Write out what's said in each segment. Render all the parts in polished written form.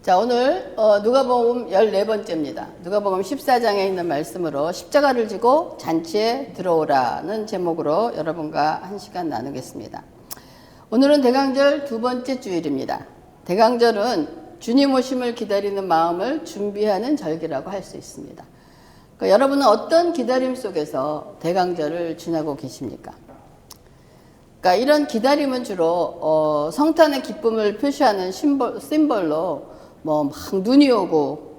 자, 오늘 누가복음 14번째입니다. 누가복음 14장에 있는 말씀으로 십자가를 지고 잔치에 들어오라는 제목으로 여러분과 한 시간 나누겠습니다. 오늘은 대강절 두 번째 주일입니다. 대강절은 주님 오심을 기다리는 마음을 준비하는 절기라고 할 수 있습니다. 그러니까 여러분은 어떤 기다림 속에서 대강절을 지나고 계십니까? 그러니까 이런 기다림은 주로 성탄의 기쁨을 표시하는 심벌로 막 눈이 오고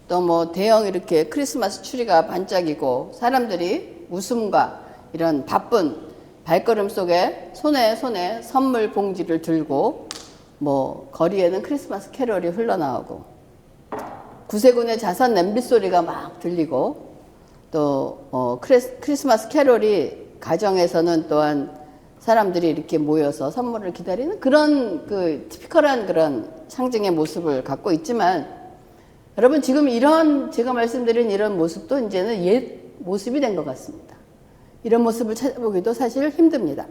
또 대형 이렇게 크리스마스 추리가 반짝이고 사람들이 웃음과 이런 바쁜 발걸음 속에 손에 선물 봉지를 들고 거리에는 크리스마스 캐럴이 흘러나오고 구세군의 자선 냄비 소리가 막 들리고 또 크리스마스 캐럴이 가정에서는 또한 사람들이 이렇게 모여서 선물을 기다리는 그런 티피컬한 그런 상징의 모습을 갖고 있지만 여러분 지금 이런 제가 말씀드린 이런 모습도 이제는 옛 모습이 된 것 같습니다. 이런 모습을 찾아보기도 사실 힘듭니다.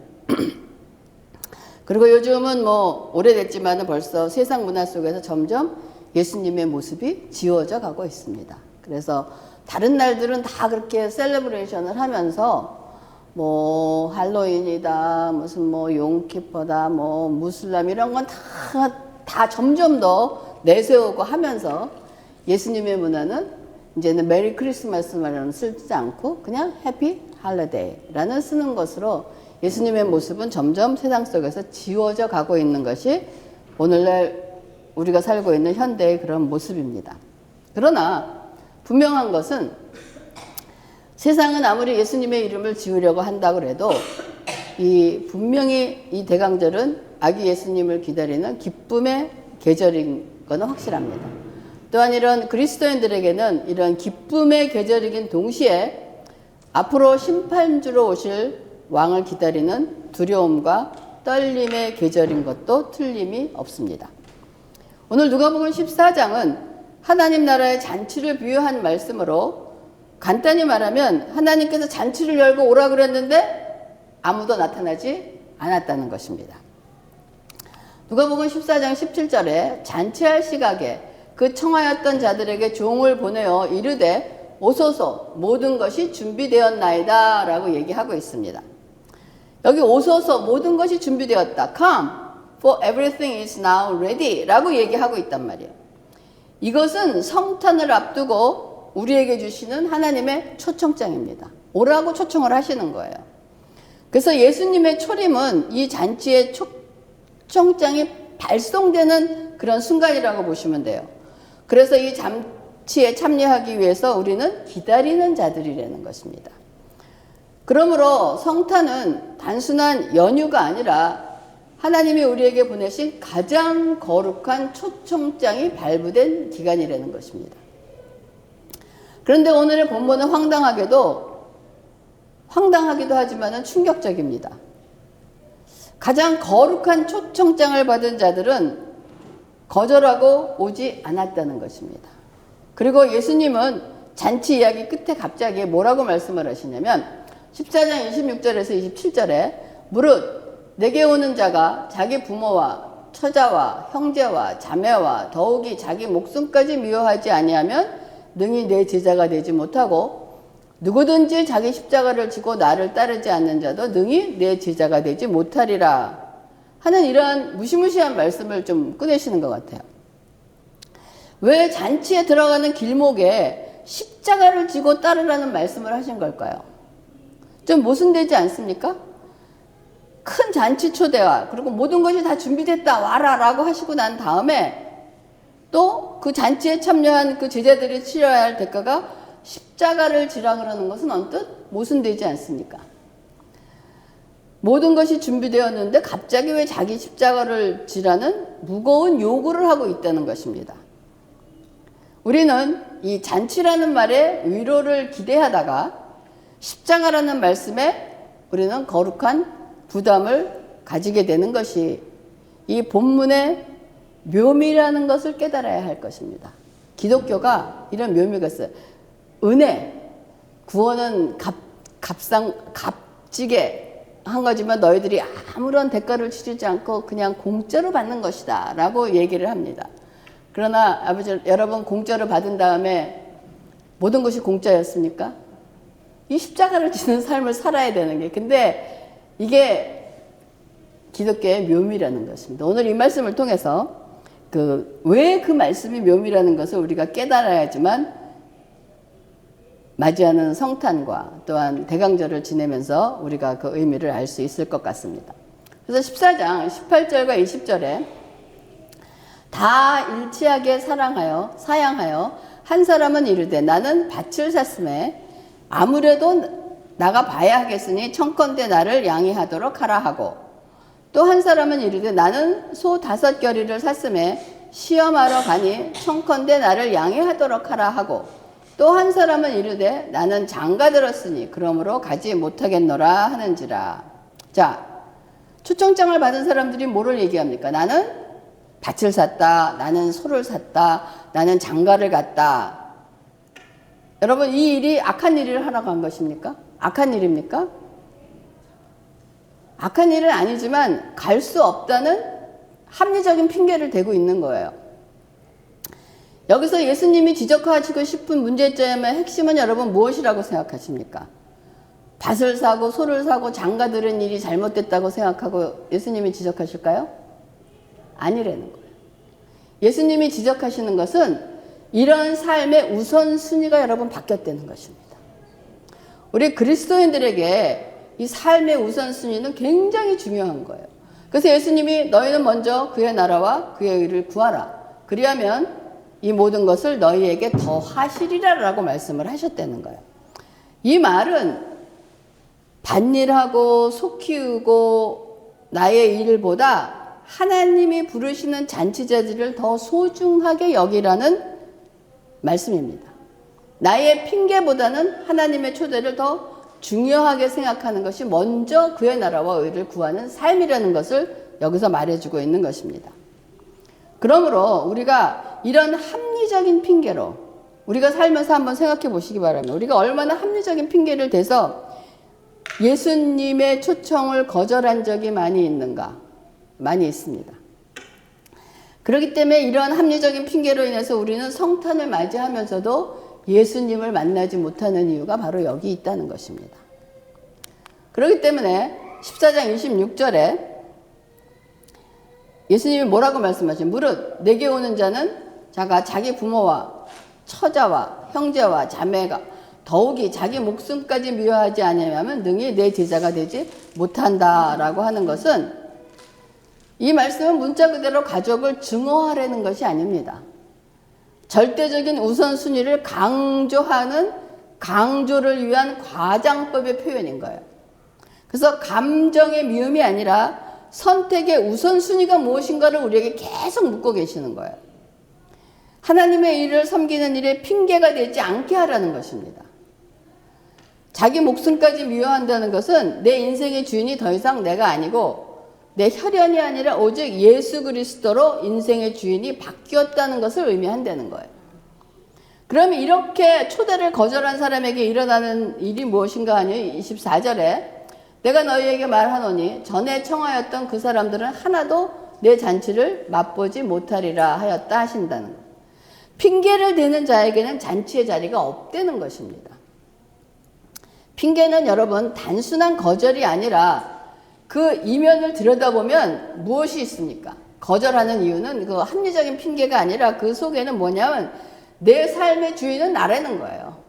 그리고 요즘은 오래됐지만 벌써 세상 문화 속에서 점점 예수님의 모습이 지워져 가고 있습니다. 그래서 다른 날들은 다 그렇게 셀레브레이션을 하면서 할로윈이다, 무슨 용키퍼다, 무슬람 이런 건 다 점점 더 내세우고 하면서 예수님의 문화는 이제는 메리 크리스마스만은 쓰지 않고 그냥 해피 할리데이라는 쓰는 것으로 예수님의 모습은 점점 세상 속에서 지워져 가고 있는 것이 오늘날 우리가 살고 있는 현대의 그런 모습입니다. 그러나 분명한 것은 세상은 아무리 예수님의 이름을 지으려고 한다고 해도 분명히 이 대강절은 아기 예수님을 기다리는 기쁨의 계절인 것은 확실합니다. 또한 이런 그리스도인들에게는 이런 기쁨의 계절이긴 동시에 앞으로 심판주로 오실 왕을 기다리는 두려움과 떨림의 계절인 것도 틀림이 없습니다. 오늘 누가복음 14장은 하나님 나라의 잔치를 비유한 말씀으로 간단히 말하면 하나님께서 잔치를 열고 오라 그랬는데 아무도 나타나지 않았다는 것입니다. 누가복음 14장 17절에 잔치할 시각에 그 청하였던 자들에게 종을 보내어 이르되 오소서 모든 것이 준비되었나이다 라고 얘기하고 있습니다. 여기 오소서 모든 것이 준비되었다. Come, for everything is now ready 라고 얘기하고 있단 말이에요. 이것은 성탄을 앞두고 우리에게 주시는 하나님의 초청장입니다. 오라고 초청을 하시는 거예요. 그래서 예수님의 초림은 이 잔치의 초청장이 발송되는 그런 순간이라고 보시면 돼요. 그래서 이 잔치에 참여하기 위해서 우리는 기다리는 자들이라는 것입니다. 그러므로 성탄은 단순한 연휴가 아니라 하나님이 우리에게 보내신 가장 거룩한 초청장이 발부된 기간이라는 것입니다. 그런데 오늘의 본문은 황당하기도 하지만 충격적입니다. 가장 거룩한 초청장을 받은 자들은 거절하고 오지 않았다는 것입니다. 그리고 예수님은 잔치 이야기 끝에 갑자기 뭐라고 말씀을 하시냐면 14장 26절에서 27절에 무릇 내게 오는 자가 자기 부모와 처자와 형제와 자매와 더욱이 자기 목숨까지 미워하지 아니하면 능히 내 제자가 되지 못하고 누구든지 자기 십자가를 지고 나를 따르지 않는 자도 능히 내 제자가 되지 못하리라 하는 이러한 무시무시한 말씀을 좀 꺼내시는 것 같아요. 왜 잔치에 들어가는 길목에 십자가를 지고 따르라는 말씀을 하신 걸까요? 좀 모순되지 않습니까? 큰 잔치 초대와 그리고 모든 것이 다 준비됐다 와라 라고 하시고 난 다음에 또 그 잔치에 참여한 그 제자들이 치러야 할 대가가 십자가를 지라 그러는 것은 언뜻 모순되지 않습니까? 모든 것이 준비되었는데 갑자기 왜 자기 십자가를 지라는 무거운 요구를 하고 있다는 것입니다. 우리는 이 잔치라는 말에 위로를 기대하다가 십자가라는 말씀에 우리는 거룩한 부담을 가지게 되는 것이 이 본문의 묘미라는 것을 깨달아야 할 것입니다. 기독교가 이런 묘미가 있어요. 은혜, 구원은 값지게 한 거지만 너희들이 아무런 대가를 치르지 않고 그냥 공짜로 받는 것이다 라고 얘기를 합니다. 그러나 아버지, 여러분 공짜로 받은 다음에 모든 것이 공짜였습니까? 이 십자가를 지는 삶을 살아야 되는 게. 근데 이게 기독교의 묘미라는 것입니다. 오늘 이 말씀을 통해서 왜 그 말씀이 묘미라는 것을 우리가 깨달아야지만 맞이하는 성탄과 또한 대강절을 지내면서 우리가 그 의미를 알 수 있을 것 같습니다. 그래서 14장 18절과 20절에 다 일치하게 사양하여 한 사람은 이르되 나는 밭을 샀음에 아무래도 나가 봐야 하겠으니 청컨대 나를 양해하도록 하라 하고, 또 한 사람은 이르되 나는 소 5겨리를 샀음에 시험하러 가니 청컨대 나를 양해하도록 하라 하고, 또 한 사람은 이르되 나는 장가 들었으니 그러므로 가지 못하겠노라 하는지라. 자, 초청장을 받은 사람들이 뭐를 얘기합니까? 나는 밭을 샀다, 나는 소를 샀다, 나는 장가를 갔다. 여러분, 이 일이 악한 일을 하러 간 것입니까? 악한 일입니까? 악한 일은 아니지만 갈 수 없다는 합리적인 핑계를 대고 있는 거예요. 여기서 예수님이 지적하시고 싶은 문제점의 핵심은 여러분 무엇이라고 생각하십니까? 밭을 사고 소를 사고 장가 들은 일이 잘못됐다고 생각하고 예수님이 지적하실까요? 아니라는 거예요. 예수님이 지적하시는 것은 이런 삶의 우선순위가 여러분 바뀌었다는 것입니다. 우리 그리스도인들에게 이 삶의 우선순위는 굉장히 중요한 거예요. 그래서 예수님이 너희는 먼저 그의 나라와 그의 의를 구하라. 그리하면 이 모든 것을 너희에게 더하시리라 라고 말씀을 하셨다는 거예요. 이 말은 밭일하고 소 키우고 나의 일보다 하나님이 부르시는 잔치자들을 더 소중하게 여기라는 말씀입니다. 나의 핑계보다는 하나님의 초대를 더 중요하게 생각하는 것이 먼저 그의 나라와 의를 구하는 삶이라는 것을 여기서 말해주고 있는 것입니다. 그러므로 우리가 이런 합리적인 핑계로 우리가 살면서 한번 생각해 보시기 바랍니다. 우리가 얼마나 합리적인 핑계를 대서 예수님의 초청을 거절한 적이 많이 있는가? 많이 있습니다. 그렇기 때문에 이런 합리적인 핑계로 인해서 우리는 성탄을 맞이하면서도 예수님을 만나지 못하는 이유가 바로 여기 있다는 것입니다. 그렇기 때문에 14장 26절에 예수님이 뭐라고 말씀하시죠? 무릇 내게 오는 자는 자기 부모와 처자와 형제와 자매가 더욱이 자기 목숨까지 미워하지 아니하면 능히 내 제자가 되지 못한다라고 하는 것은, 이 말씀은 문자 그대로 가족을 증오하려는 것이 아닙니다. 절대적인 우선순위를 강조하는 강조를 위한 과장법의 표현인 거예요. 그래서 감정의 미움이 아니라 선택의 우선순위가 무엇인가를 우리에게 계속 묻고 계시는 거예요. 하나님의 일을 섬기는 일에 핑계가 되지 않게 하라는 것입니다. 자기 목숨까지 미워한다는 것은 내 인생의 주인이 더 이상 내가 아니고 내 혈연이 아니라 오직 예수 그리스도로 인생의 주인이 바뀌었다는 것을 의미한다는 거예요. 그러면 이렇게 초대를 거절한 사람에게 일어나는 일이 무엇인가 하니 24절에 내가 너희에게 말하노니 전에 청하였던 그 사람들은 하나도 내 잔치를 맛보지 못하리라 하였다 하신다는 거예요. 핑계를 대는 자에게는 잔치의 자리가 없다는 것입니다. 핑계는 여러분 단순한 거절이 아니라 그 이면을 들여다보면 무엇이 있습니까? 거절하는 이유는 그 합리적인 핑계가 아니라 그 속에는 뭐냐면 내 삶의 주인은 나라는 거예요.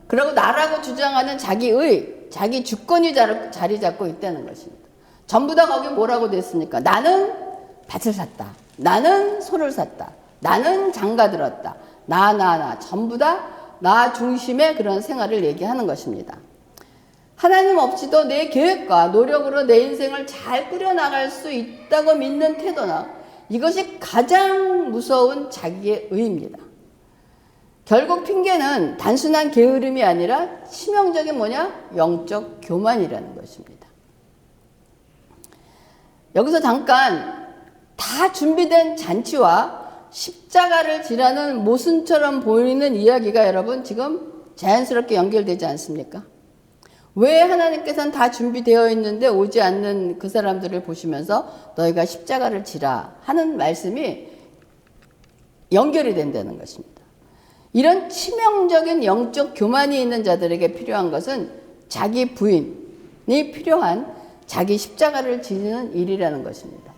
그리고 나라고 주장하는 자기의, 자기 주권이 자리 잡고 있다는 것입니다. 전부 다 거기 뭐라고 됐습니까? 나는 밭을 샀다. 나는 소를 샀다. 나는 장가 들었다. 나. 전부 다 나 중심의 그런 생활을 얘기하는 것입니다. 하나님 없이도 내 계획과 노력으로 내 인생을 잘 꾸려나갈 수 있다고 믿는 태도나, 이것이 가장 무서운 자기의 의입니다. 결국 핑계는 단순한 게으름이 아니라 치명적인 영적 교만이라는 것입니다. 여기서 잠깐 다 준비된 잔치와 십자가를 지라는 모순처럼 보이는 이야기가 여러분 지금 자연스럽게 연결되지 않습니까? 왜 하나님께서는 다 준비되어 있는데 오지 않는 그 사람들을 보시면서 너희가 십자가를 지라 하는 말씀이 연결이 된다는 것입니다. 이런 치명적인 영적 교만이 있는 자들에게 필요한 것은 자기 부인이 필요한 자기 십자가를 지는 일이라는 것입니다.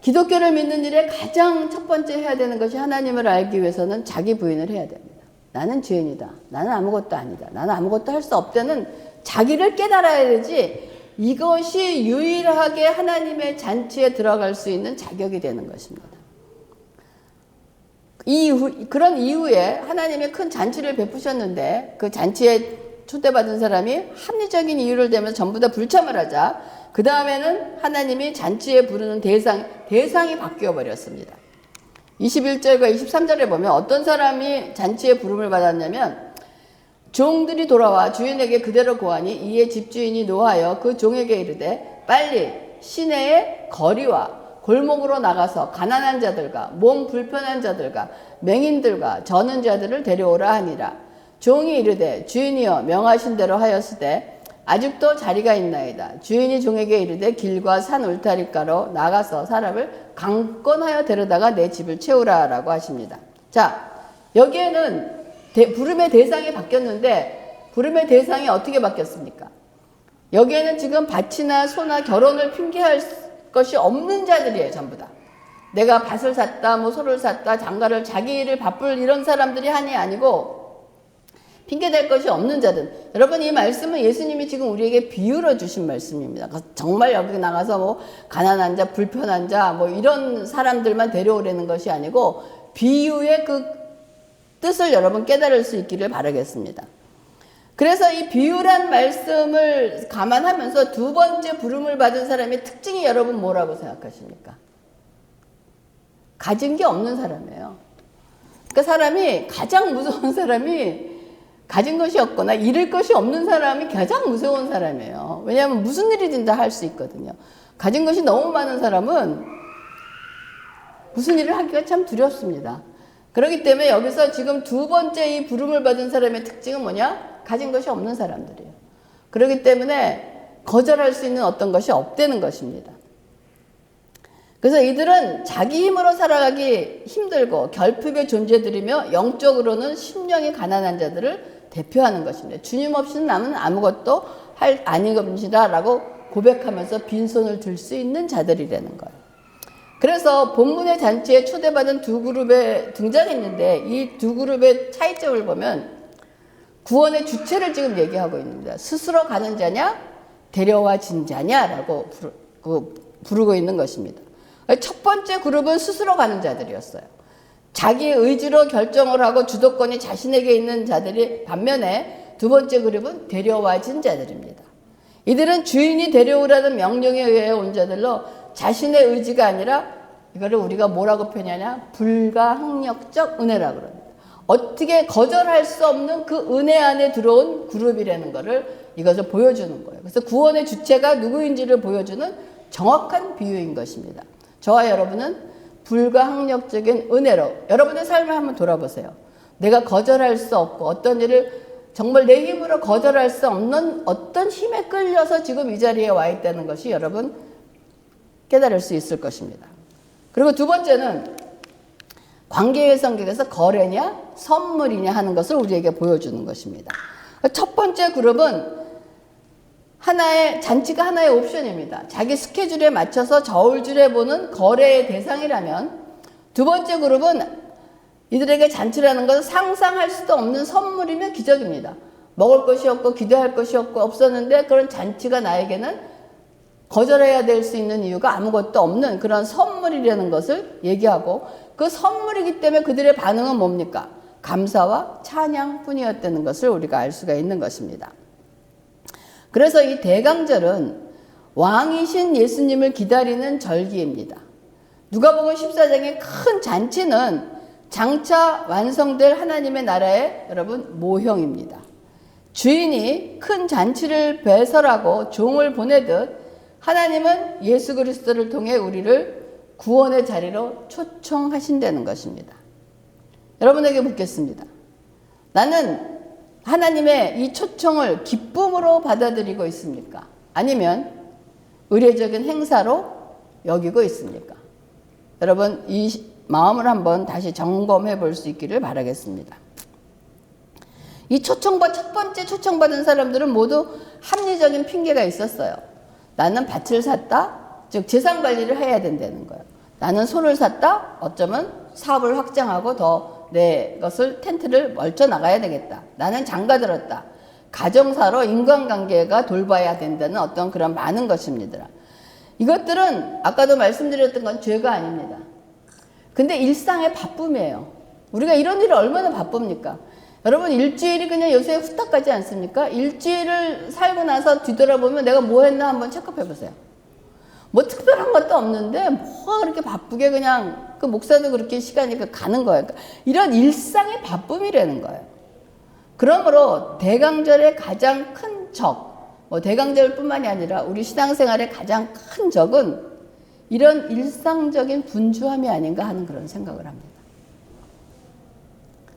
기독교를 믿는 일에 가장 첫 번째 해야 되는 것이 하나님을 알기 위해서는 자기 부인을 해야 됩니다. 나는 죄인이다. 나는 아무것도 아니다. 나는 아무것도 할 수 없다는 자기를 깨달아야 되지, 이것이 유일하게 하나님의 잔치에 들어갈 수 있는 자격이 되는 것입니다. 그런 이후에 하나님이 큰 잔치를 베푸셨는데 그 잔치에 초대받은 사람이 합리적인 이유를 대면서 전부 다 불참을 하자 그 다음에는 하나님이 잔치에 부르는 대상이 바뀌어 버렸습니다. 21절과 23절에 보면 어떤 사람이 잔치에 부름을 받았냐면, 종들이 돌아와 주인에게 그대로 고하니 이에 집주인이 노하여 그 종에게 이르되 빨리 시내의 거리와 골목으로 나가서 가난한 자들과 몸 불편한 자들과 맹인들과 저는 자들을 데려오라 하니라. 종이 이르되 주인이여 명하신 대로 하였으되 아직도 자리가 있나이다. 주인이 종에게 이르되 길과 산 울타리가로 나가서 사람을 강권하여 데려다가 내 집을 채우라 라고 하십니다. 자, 여기에는 부름의 대상이 바뀌었는데 부름의 대상이 어떻게 바뀌었습니까? 여기에는 지금 밭이나 소나 결혼을 핑계할 것이 없는 자들이에요. 전부 다. 내가 밭을 샀다, 뭐 소를 샀다, 장가를 자기 일을 바쁠 이런 사람들이 한이 아니고 핑계댈 것이 없는 자들. 여러분, 이 말씀은 예수님이 지금 우리에게 비유로 주신 말씀입니다. 정말 여기 나가서 뭐 가난한 자, 불편한 자, 뭐 이런 사람들만 데려오려는 것이 아니고 비유의 그 뜻을 여러분 깨달을 수 있기를 바라겠습니다. 그래서 이 비유란 말씀을 감안하면서 두 번째 부름을 받은 사람의 특징이 여러분 뭐라고 생각하십니까? 가진 게 없는 사람이에요. 그러니까 사람이 가장 무서운 사람이 가진 것이 없거나 잃을 것이 없는 사람이 가장 무서운 사람이에요. 왜냐하면 무슨 일이든 다 할 수 있거든요. 가진 것이 너무 많은 사람은 무슨 일을 하기가 참 두렵습니다. 그렇기 때문에 여기서 지금 두 번째 이 부름을 받은 사람의 특징은 뭐냐? 가진 것이 없는 사람들이에요. 그렇기 때문에 거절할 수 있는 어떤 것이 없다는 것입니다. 그래서 이들은 자기 힘으로 살아가기 힘들고 결핍의 존재들이며 영적으로는 심령이 가난한 자들을 대표하는 것입니다. 주님 없이는 남은 아무것도 할 아니금시다 라고 고백하면서 빈손을 들 수 있는 자들이라는 거예요. 그래서 본문의 잔치에 초대받은 두 그룹에 등장했는데 이 두 그룹의 차이점을 보면 구원의 주체를 지금 얘기하고 있습니다. 스스로 가는 자냐 데려와진 자냐라고 부르고 있는 것입니다. 첫 번째 그룹은 스스로 가는 자들이었어요. 자기 의지로 결정을 하고 주도권이 자신에게 있는 자들이 반면에 두 번째 그룹은 데려와진 자들입니다. 이들은 주인이 데려오라는 명령에 의해 온 자들로 자신의 의지가 아니라 이거를 우리가 뭐라고 표현하냐? 불가항력적 은혜라고 그럽니다. 어떻게 거절할 수 없는 그 은혜 안에 들어온 그룹이라는 것을 이것을 보여주는 거예요. 그래서 구원의 주체가 누구인지를 보여주는 정확한 비유인 것입니다. 저와 여러분은 불가항력적인 은혜로 여러분의 삶을 한번 돌아보세요. 내가 거절할 수 없고 어떤 일을 정말 내 힘으로 거절할 수 없는 어떤 힘에 끌려서 지금 이 자리에 와 있다는 것이 여러분 깨달을 수 있을 것입니다. 그리고 두 번째는 관계의 성격에서 거래냐 선물이냐 하는 것을 우리에게 보여주는 것입니다. 첫 번째 그룹은 잔치가 하나의 옵션입니다. 자기 스케줄에 맞춰서 저울질해 보는 거래의 대상이라면 두 번째 그룹은 이들에게 잔치라는 것은 상상할 수도 없는 선물이며 기적입니다. 먹을 것이 없고 기대할 것이 없었는데 그런 잔치가 나에게는 거절해야 될 수 있는 이유가 아무것도 없는 그런 선물이라는 것을 얘기하고 그 선물이기 때문에 그들의 반응은 뭡니까? 감사와 찬양뿐이었다는 것을 우리가 알 수가 있는 것입니다. 그래서 이 대강절은 왕이신 예수님을 기다리는 절기입니다. 누가복음 14장의 큰 잔치는 장차 완성될 하나님의 나라의 여러분 모형입니다. 주인이 큰 잔치를 배설하고 종을 보내듯 하나님은 예수 그리스도를 통해 우리를 구원의 자리로 초청하신다는 것입니다. 여러분에게 묻겠습니다. 나는 하나님의 이 초청을 기쁨으로 받아들이고 있습니까? 아니면 의례적인 행사로 여기고 있습니까? 여러분, 이 마음을 한번 다시 점검해 볼 수 있기를 바라겠습니다. 이 첫 번째 초청받은 사람들은 모두 합리적인 핑계가 있었어요. 나는 밭을 샀다. 즉 재산 관리를 해야 된다는 거예요. 나는 소를 샀다. 어쩌면 사업을 확장하고 더 내 것을 텐트를 멀쳐 나가야 되겠다. 나는 장가 들었다. 가정사로 인간관계가 돌봐야 된다는 어떤 그런 많은 것입니다. 이것들은 아까도 말씀드렸던 건 죄가 아닙니다. 근데 일상의 바쁨이에요. 우리가 이런 일을 얼마나 바쁩니까? 여러분 일주일이 그냥 요새 후딱 가지 않습니까? 일주일을 살고 나서 뒤돌아보면 내가 뭐 했나 한번 체크해 보세요. 뭐 특별한 것도 없는데 뭐가 그렇게 바쁘게 그냥 그 목사도 그렇게 시간이 가는 거예요. 그러니까 이런 일상의 바쁨이라는 거예요. 그러므로 대강절의 가장 큰 적, 뭐 대강절뿐만이 아니라 우리 신앙생활의 가장 큰 적은 이런 일상적인 분주함이 아닌가 하는 그런 생각을 합니다.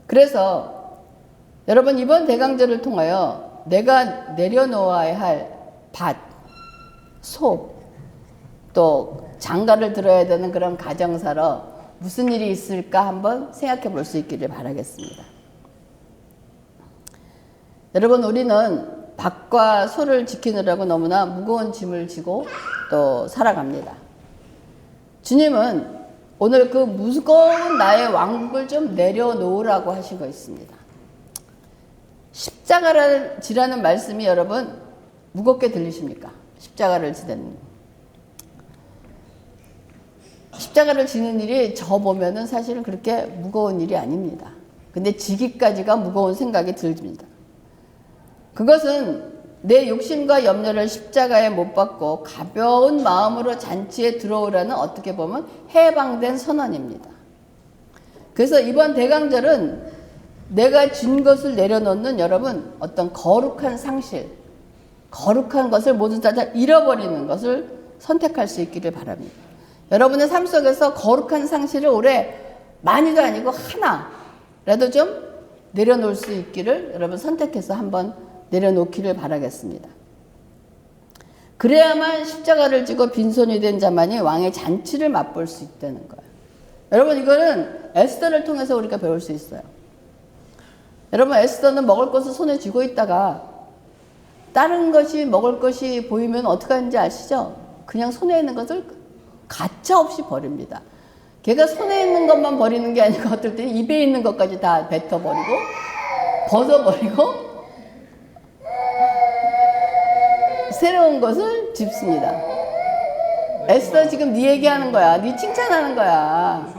그래서 여러분 이번 대강절을 통하여 내가 내려놓아야 할 밭, 소, 또 장가를 들어야 되는 그런 가정사로 무슨 일이 있을까 한번 생각해 볼 수 있기를 바라겠습니다. 여러분 우리는 밭과 소를 지키느라고 너무나 무거운 짐을 지고 또 살아갑니다. 주님은 오늘 그 무거운 나의 왕국을 좀 내려놓으라고 하신 거 있습니다. 십자가를 지라는 말씀이 여러분 무겁게 들리십니까? 십자가를 지는 십자가를 지는 일이 저 보면은 사실은 그렇게 무거운 일이 아닙니다. 근데 지기까지가 무거운 생각이 듭니다. 그것은 내 욕심과 염려를 십자가에 못 박고 가벼운 마음으로 잔치에 들어오라는 어떻게 보면 해방된 선언입니다. 그래서 이번 대강절은 내가 진 것을 내려놓는 여러분 어떤 거룩한 상실, 거룩한 것을 모두 다 잃어버리는 것을 선택할 수 있기를 바랍니다. 여러분의 삶 속에서 거룩한 상실을 올해 많이도 아니고 하나라도 좀 내려놓을 수 있기를 여러분 선택해서 한번 내려놓기를 바라겠습니다. 그래야만 십자가를 지고 빈손이 된 자만이 왕의 잔치를 맛볼 수 있다는 거예요. 여러분 이거는 에스더를 통해서 우리가 배울 수 있어요. 여러분 에스더는 먹을 것을 손에 쥐고 있다가 다른 것이 먹을 것이 보이면 어떻게 하는지 아시죠? 그냥 손에 있는 것을 가차없이 버립니다. 걔가 손에 있는 것만 버리는 게 아니고 어떨 때는 입에 있는 것까지 다 뱉어버리고 벗어버리고 새로운 것을 집습니다. 에스더 지금 네 얘기하는 거야. 네 칭찬하는 거야.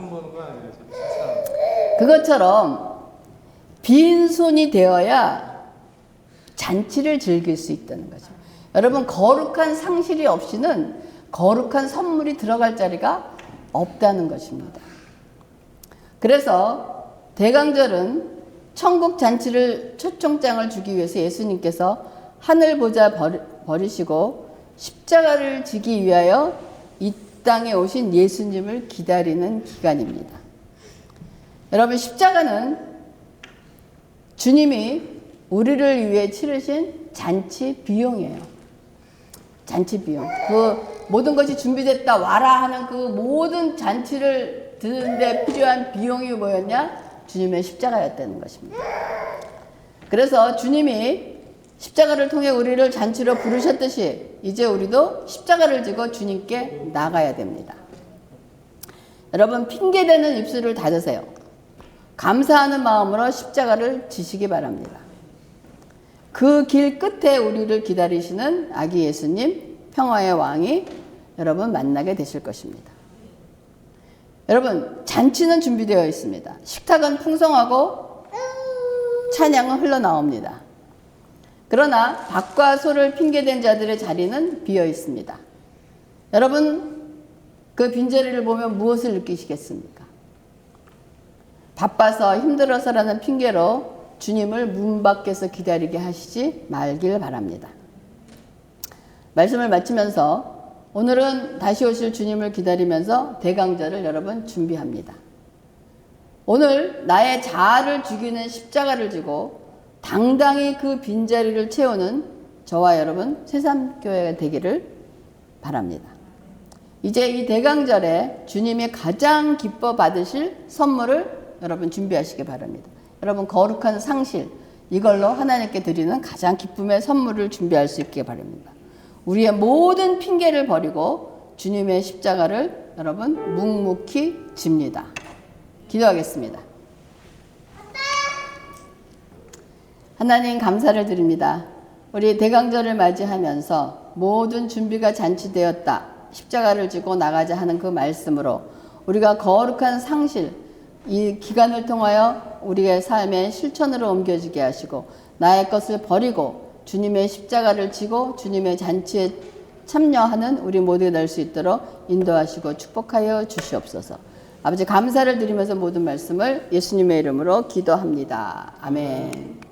그것처럼 빈손이 되어야 잔치를 즐길 수 있다는 거죠. 여러분 거룩한 상실이 없이는 거룩한 선물이 들어갈 자리가 없다는 것입니다. 그래서 대강절은 천국 잔치를 초청장을 주기 위해서 예수님께서 하늘 보좌 버리시고 십자가를 지기 위하여 이 땅에 오신 예수님을 기다리는 기간입니다. 여러분 십자가는 주님이 우리를 위해 치르신 잔치 비용이에요. 잔치 비용. 그 모든 것이 준비됐다 와라 하는 그 모든 잔치를 드는데 필요한 비용이 뭐였냐? 주님의 십자가였다는 것입니다. 그래서 주님이 십자가를 통해 우리를 잔치로 부르셨듯이 이제 우리도 십자가를 지고 주님께 나가야 됩니다. 여러분 핑계대는 입술을 닫으세요. 감사하는 마음으로 십자가를 지시기 바랍니다. 그 길 끝에 우리를 기다리시는 아기 예수님 평화의 왕이 여러분 만나게 되실 것입니다. 여러분 잔치는 준비되어 있습니다. 식탁은 풍성하고 찬양은 흘러나옵니다. 그러나 밭과 소를 핑계댄 자들의 자리는 비어 있습니다. 여러분 그 빈자리를 보면 무엇을 느끼시겠습니까? 바빠서 힘들어서라는 핑계로 주님을 문 밖에서 기다리게 하시지 말길 바랍니다. 말씀을 마치면서 오늘은 다시 오실 주님을 기다리면서 대강절을 여러분 준비합니다. 오늘 나의 자아를 죽이는 십자가를 지고 당당히 그 빈자리를 채우는 저와 여러분 새삼교회가 되기를 바랍니다. 이제 이 대강절에 주님이 가장 기뻐 받으실 선물을 여러분 준비하시기 바랍니다. 여러분 거룩한 상실, 이걸로 하나님께 드리는 가장 기쁨의 선물을 준비할 수 있기 바랍니다. 우리의 모든 핑계를 버리고 주님의 십자가를 여러분 묵묵히 집니다. 기도하겠습니다. 하나님 감사를 드립니다. 우리 대강절을 맞이하면서 모든 준비가 잔치되었다. 십자가를 지고 나가자 하는 그 말씀으로 우리가 거룩한 상실, 이 기간을 통하여 우리의 삶의 실천으로 옮겨지게 하시고 나의 것을 버리고 주님의 십자가를 지고 주님의 잔치에 참여하는 우리 모두가 될 수 있도록 인도하시고 축복하여 주시옵소서. 아버지 감사를 드리면서 모든 말씀을 예수님의 이름으로 기도합니다. 아멘.